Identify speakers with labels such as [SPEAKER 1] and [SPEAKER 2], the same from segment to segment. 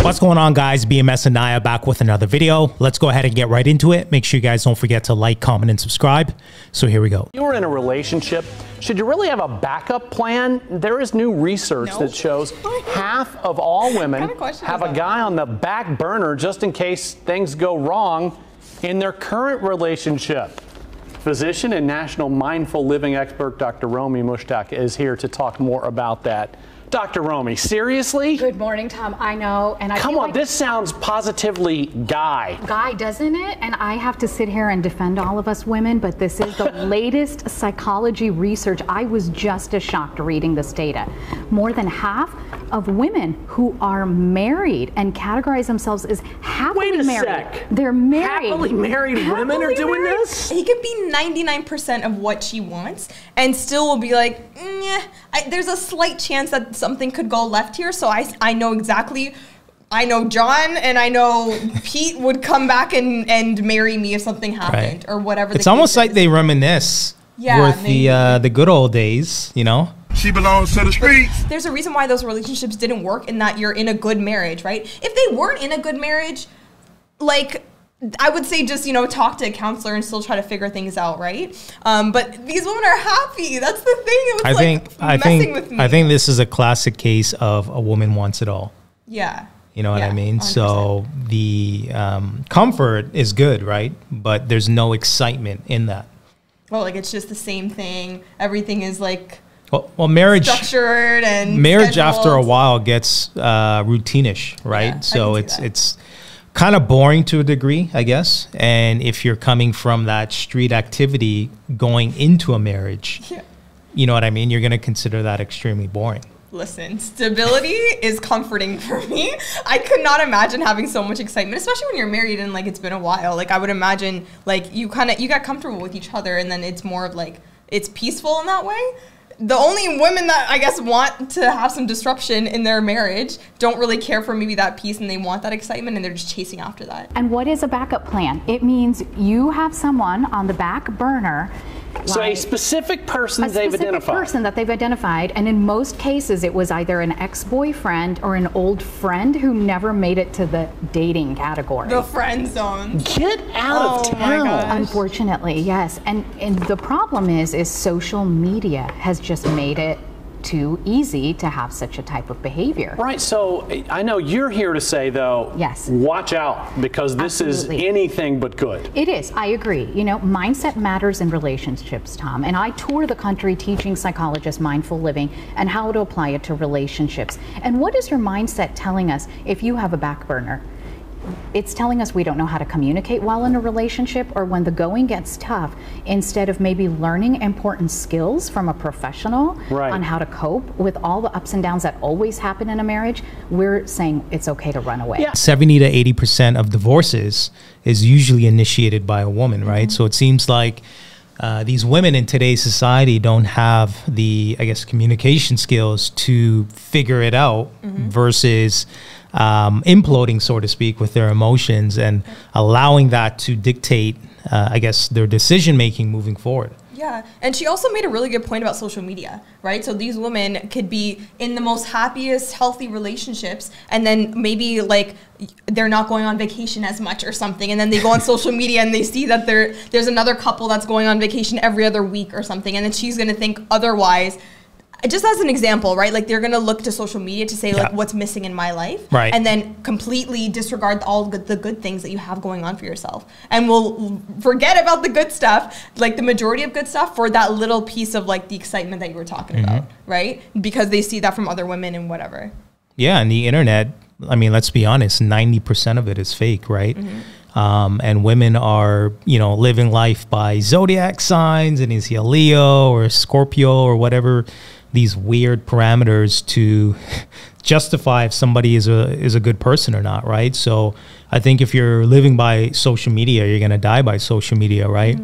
[SPEAKER 1] What's going on, guys? BMS and Naya back with another video. Let's go ahead and get right into it. Make sure you guys don't forget to like, comment, and subscribe. So here we go.
[SPEAKER 2] You're in a relationship. Should you really have a backup plan? There is new research that shows half of all women have a guy on the back burner just in case things go wrong in their current relationship. Physician and national mindful living expert Dr. Romy Mushtaq is here to talk more about that. Dr. Romy, seriously?
[SPEAKER 3] Good morning, Tom. I know, and I
[SPEAKER 2] Come on, this sounds positively guy,
[SPEAKER 3] doesn't it? And I have to sit here and defend all of us women, but this is the latest psychology research. I was just as shocked reading this data. More than half of women who are married and categorize themselves as happily married.
[SPEAKER 2] Wait a sec.
[SPEAKER 3] They're married.
[SPEAKER 2] Happily married women are doing this?
[SPEAKER 4] He could be 99% of what she wants and still will be like, there's a slight chance that something could go left here. So I know exactly, I know John and I know Pete would come back and marry me if something happened or whatever.
[SPEAKER 1] It's almost like they reminisce with the good old days, you know?
[SPEAKER 5] She belongs to the streets.
[SPEAKER 4] There's a reason why those relationships didn't work, in that you're in a good marriage, right? If they weren't in a good marriage, like, I would say just, you know, talk to a counselor and still try to figure things out, right? But these women are happy. That's the thing. It was messing with me.
[SPEAKER 1] I think this is a classic case of a woman wants it all.
[SPEAKER 4] Yeah.
[SPEAKER 1] You know what I mean?
[SPEAKER 4] 100%.
[SPEAKER 1] So the comfort is good, right? But there's no excitement in that.
[SPEAKER 4] Well, like, it's just the same thing. Everything is like...
[SPEAKER 1] Well, marriage
[SPEAKER 4] structured and
[SPEAKER 1] marriage
[SPEAKER 4] scheduled.
[SPEAKER 1] after a while gets routinish, right?
[SPEAKER 4] Yeah,
[SPEAKER 1] so it's kind of boring to a degree, I guess. And if you're coming from that street activity going into a marriage, you know what I mean? You're going to consider that extremely boring.
[SPEAKER 4] Listen, stability is comforting for me. I could not imagine having so much excitement, especially when you're married and like it's been a while. Like, I would imagine like you got comfortable with each other, and then it's more of like it's peaceful in that way. The only women that I guess want to have some disruption in their marriage don't really care for maybe that peace, and they want that excitement, and they're just chasing after that.
[SPEAKER 3] And what is a backup plan? It means you have someone on the back burner.
[SPEAKER 2] So a specific person they've identified.
[SPEAKER 3] A specific person that they've identified, and in most cases it was either an ex-boyfriend or an old friend who never made it to the dating category.
[SPEAKER 4] The friend zone.
[SPEAKER 2] Get out of town.
[SPEAKER 3] Unfortunately, yes. And the problem is social media has just made it too easy to have such a type of behavior.
[SPEAKER 2] Right, so I know you're here to say, though, watch out, because this is anything but good.
[SPEAKER 3] It is, I agree. You know, mindset matters in relationships, Tom, and I tour the country teaching psychologists mindful living and how to apply it to relationships. And what is your mindset telling us if you have a back burner? It's telling us we don't know how to communicate well in a relationship, or when the going gets tough, instead of maybe learning important skills from a professional on how to cope with all the ups and downs that always happen in a marriage, we're saying it's okay to run away.
[SPEAKER 1] 70 to 80% of divorces is usually initiated by a woman, right? So it seems like these women in today's society don't have the, I guess, communication skills to figure it out versus imploding, so to speak, with their emotions and allowing that to dictate, I guess, their decision-making moving forward.
[SPEAKER 4] Yeah, and she also made a really good point about social media, right? So these women could be in the most happiest, healthy relationships, and then maybe like they're not going on vacation as much or something, and then they go on social media and they see that there's another couple that's going on vacation every other week or something, and then she's going to think otherwise. Just as an example, right? Like, they're going to look to social media to say, like, what's missing in my life.
[SPEAKER 1] Right.
[SPEAKER 4] And then completely disregard all the good things that you have going on for yourself. And we'll forget about the good stuff, like the majority of good stuff, for that little piece of, like, the excitement that you were talking about, right? Because they see that from other women and whatever. Yeah,
[SPEAKER 1] and the internet, I mean, let's be honest, 90% of it is fake, right? And women are, you know, living life by zodiac signs, and is he a Leo or a Scorpio or whatever, these weird parameters to justify if somebody is a good person or not, right? So I think if you're living by social media, you're going to die by social media, right?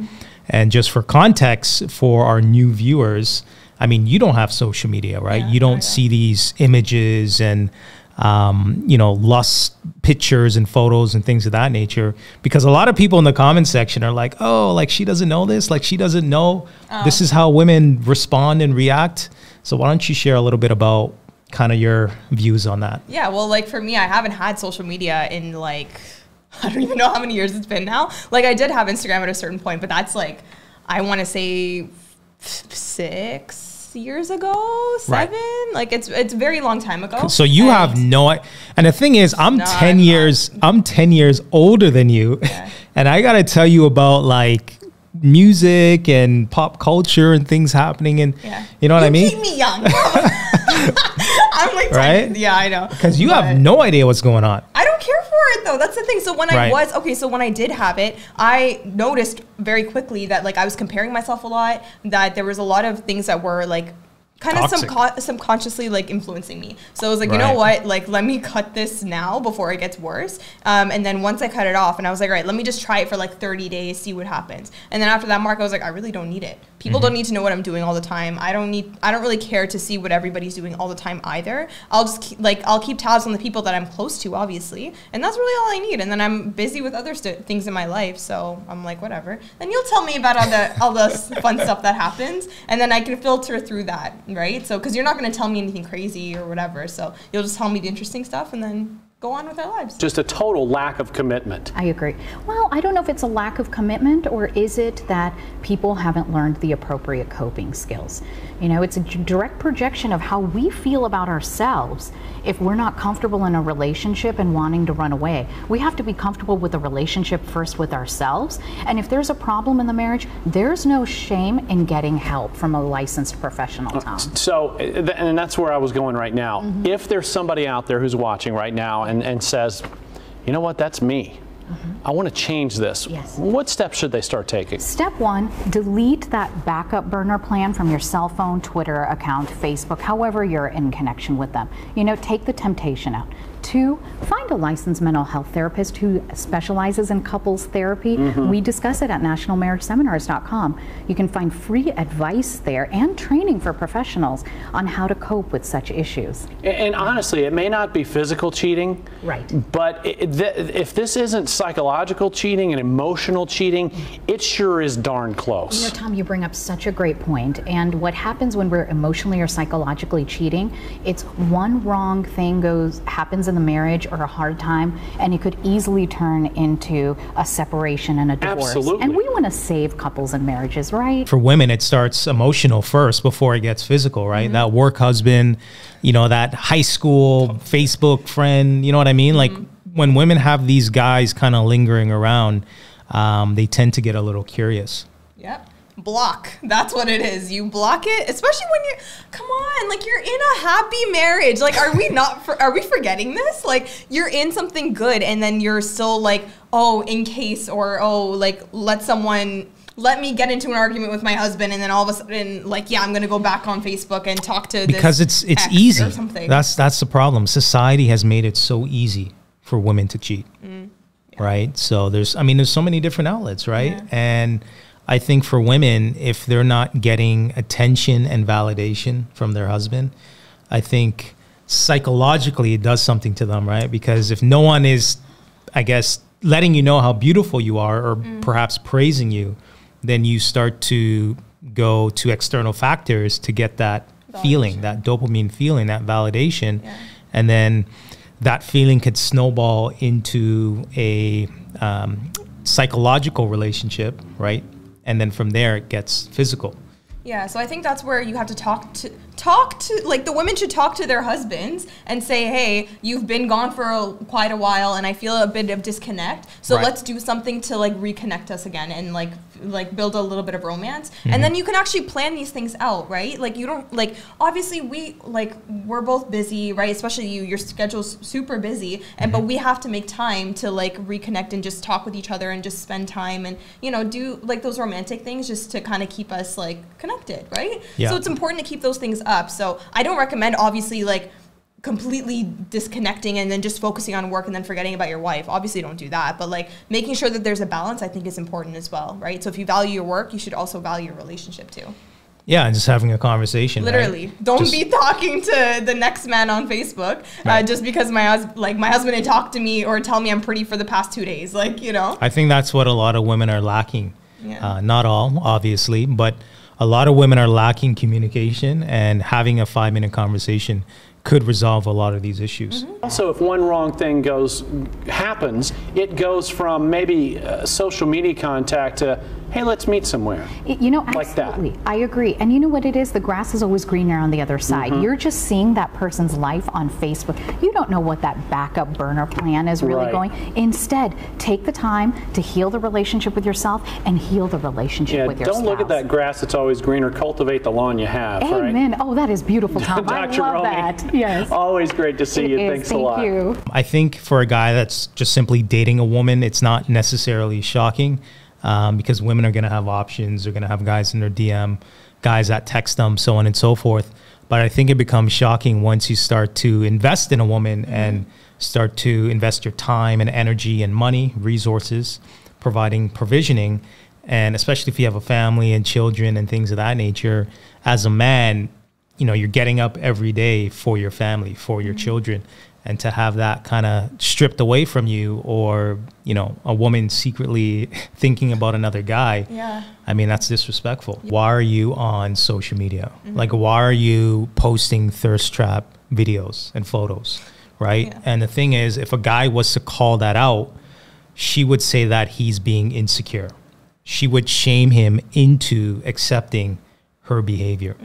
[SPEAKER 1] And just for context for our new viewers, I mean, you don't have social media, right? You don't see these images and you know, lust pictures and photos and things of that nature, because a lot of people in the comment section are like, oh, like, she doesn't know this, like, she doesn't know this is how women respond and react. So why don't you share a little bit about kind of your views on that.
[SPEAKER 4] Yeah, well, like for me, I haven't had social media in like, I don't even know how many years it's been now. Like I did have Instagram at a certain point, but that's like, I want to say 6 years ago, 7. Right. Like it's a very long time ago.
[SPEAKER 1] So you have and the thing is, I'm 10 years older than you. Yeah. And I got to tell you about like music and pop culture and things happening. And you know what I mean?
[SPEAKER 4] Keep me young. I'm like,
[SPEAKER 1] right?
[SPEAKER 4] Yeah, I know.
[SPEAKER 1] Because you have no idea what's going on.
[SPEAKER 4] I don't care for it though. That's the thing. So when when I did have it, I noticed very quickly that like I was comparing myself a lot, that there was a lot of things that were like kind of subconsciously like influencing me. So I was like, you know what, like let me cut this now before it gets worse. And then once I cut it off, and I was like, all right, let me just try it for like 30 days, see what happens. And then after that mark, I was like, I really don't need it. People don't need to know what I'm doing all the time. I don't really care to see what everybody's doing all the time either. I'll keep tabs on the people that I'm close to, obviously, and that's really all I need. And then I'm busy with other things in my life, so I'm like, whatever. Then you'll tell me about all the fun stuff that happens, and then I can filter through that, right? So because you're not going to tell me anything crazy or whatever, so you'll just tell me the interesting stuff, and then go on with our lives.
[SPEAKER 2] Just a total lack of commitment.
[SPEAKER 3] I agree. Well, I don't know if it's a lack of commitment, or is it that people haven't learned the appropriate coping skills? You know, it's a direct projection of how we feel about ourselves if we're not comfortable in a relationship and wanting to run away. We have to be comfortable with the relationship first with ourselves. And if there's a problem in the marriage, there's no shame in getting help from a licensed professional, Tom.
[SPEAKER 2] So, and that's where I was going right now. If there's somebody out there who's watching right now and says, you know what, that's me. I want to change this.
[SPEAKER 3] Yes.
[SPEAKER 2] What steps should they start taking?
[SPEAKER 3] Step 1, delete that backup burner plan from your cell phone, Twitter account, Facebook, however you're in connection with them. You know, take the temptation out. 2, find a licensed mental health therapist who specializes in couples therapy. We discuss it at nationalmarriageseminars.com. You can find free advice there and training for professionals on how to cope with such issues.
[SPEAKER 2] And honestly, it may not be physical cheating,
[SPEAKER 3] right?
[SPEAKER 2] But if this isn't psychological cheating and emotional cheating, it sure is darn close.
[SPEAKER 3] You know, Tom, you bring up such a great point. And what happens when we're emotionally or psychologically cheating, it's one wrong thing happens in the marriage or a hard time, and it could easily turn into a separation and a divorce.
[SPEAKER 2] Absolutely.
[SPEAKER 3] And we want to save couples and marriages, right?
[SPEAKER 1] For women, it starts emotional first before it gets physical, right? That work husband, you know, that high school Facebook friend, you know what I mean? Like when women have these guys kind of lingering around, they tend to get a little curious.
[SPEAKER 4] Yep. Block. That's what it is. You block it, especially when come on, like you're in a happy marriage. Like, are we forgetting this? Like, you're in something good, and then you're still like, oh, in case, or oh, like let me get into an argument with my husband, and then all of a sudden, like, yeah, I'm gonna go back on Facebook and talk to
[SPEAKER 1] because it's easy. Or something. That's the problem. Society has made it so easy for women to cheat, right? So there's so many different outlets, right? And I think for women, if they're not getting attention and validation from their husband, I think psychologically it does something to them, right? Because if no one is, I guess, letting you know how beautiful you are, or perhaps praising you, then you start to go to external factors to get that feeling, that dopamine feeling, that validation. And then that feeling could snowball into a psychological relationship, right? And then from there, it gets physical.
[SPEAKER 4] Yeah, so I think that's where you have to talk to like the women should talk to their husbands and say, hey, you've been gone for quite a while and I feel a bit of disconnect. So let's do something to like reconnect us again and like build a little bit of romance. And then you can actually plan these things out, right? Like you don't obviously we're both busy, right? Especially your schedule's super busy, but we have to make time to like reconnect and just talk with each other and just spend time and, you know, do like those romantic things just to kind of keep us like connected, right? So it's important to keep those things up. So I don't recommend obviously like completely disconnecting and then just focusing on work and then forgetting about your wife. Obviously don't do that, but like making sure that there's a balance I think is important as well, right? So if you value your work, you should also value your relationship too.
[SPEAKER 1] Yeah, and just having a conversation.
[SPEAKER 4] Literally, right? Don't be talking to the next man on Facebook just because my husband had talked to me or tell me I'm pretty for the past 2 days, like, you know.
[SPEAKER 1] I think that's what a lot of women are lacking. Not all, obviously, but a lot of women are lacking communication, and having a 5-minute conversation could resolve a lot of these issues.
[SPEAKER 2] Also, if one wrong thing happens, it goes from maybe social media contact to, hey, let's meet somewhere.
[SPEAKER 3] You know,
[SPEAKER 2] like
[SPEAKER 3] absolutely.
[SPEAKER 2] that.
[SPEAKER 3] I agree. And you know what it is? The grass is always greener on the other side. You're just seeing that person's life on Facebook. You don't know what that backup burner plan is really going. Instead, take the time to heal the relationship with yourself and heal the relationship with your spouse.
[SPEAKER 2] Don't look at that grass that's always greener. Cultivate the lawn you have.
[SPEAKER 3] Amen.
[SPEAKER 2] Right?
[SPEAKER 3] Oh, that is beautiful, Tom. I love that. Yes.
[SPEAKER 2] Always great to see you. Thanks a lot.
[SPEAKER 3] Thank you.
[SPEAKER 1] I think for a guy that's just simply dating a woman, it's not necessarily shocking. Because women are going to have options. They're going to have guys in their DM, guys that text them, so on and so forth. But I think it becomes shocking once you start to invest in a woman and start to invest your time and energy and money, resources, provisioning. And especially if you have a family and children and things of that nature, as a man, you know, you're getting up every day for your family, for your children. And to have that kind of stripped away from you, or, you know, a woman secretly thinking about another guy, I mean, that's disrespectful. Why are you on social media? Like, why are you posting thirst trap videos and photos, right? And the thing is, if a guy was to call that out, she would say that he's being insecure. She would shame him into accepting her behavior.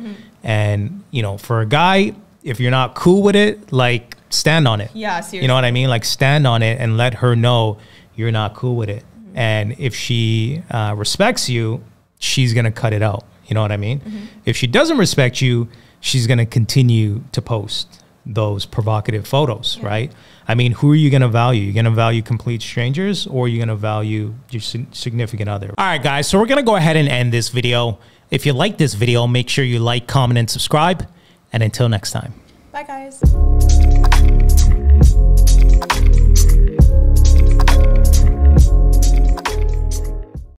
[SPEAKER 1] And, you know, for a guy, if you're not cool with it, like, stand on it.
[SPEAKER 4] Yeah, seriously.
[SPEAKER 1] You know what I mean? Like, stand on it and let her know you're not cool with it. And if she respects you, she's going to cut it out. You know what I mean? If she doesn't respect you, she's going to continue to post those provocative photos, right? I mean, who are you going to value? You're going to value complete strangers, or you're going to value your significant other? All right, guys. So we're going to go ahead and end this video. If you like this video, make sure you like, comment, and subscribe. And until next time.
[SPEAKER 4] Bye, guys.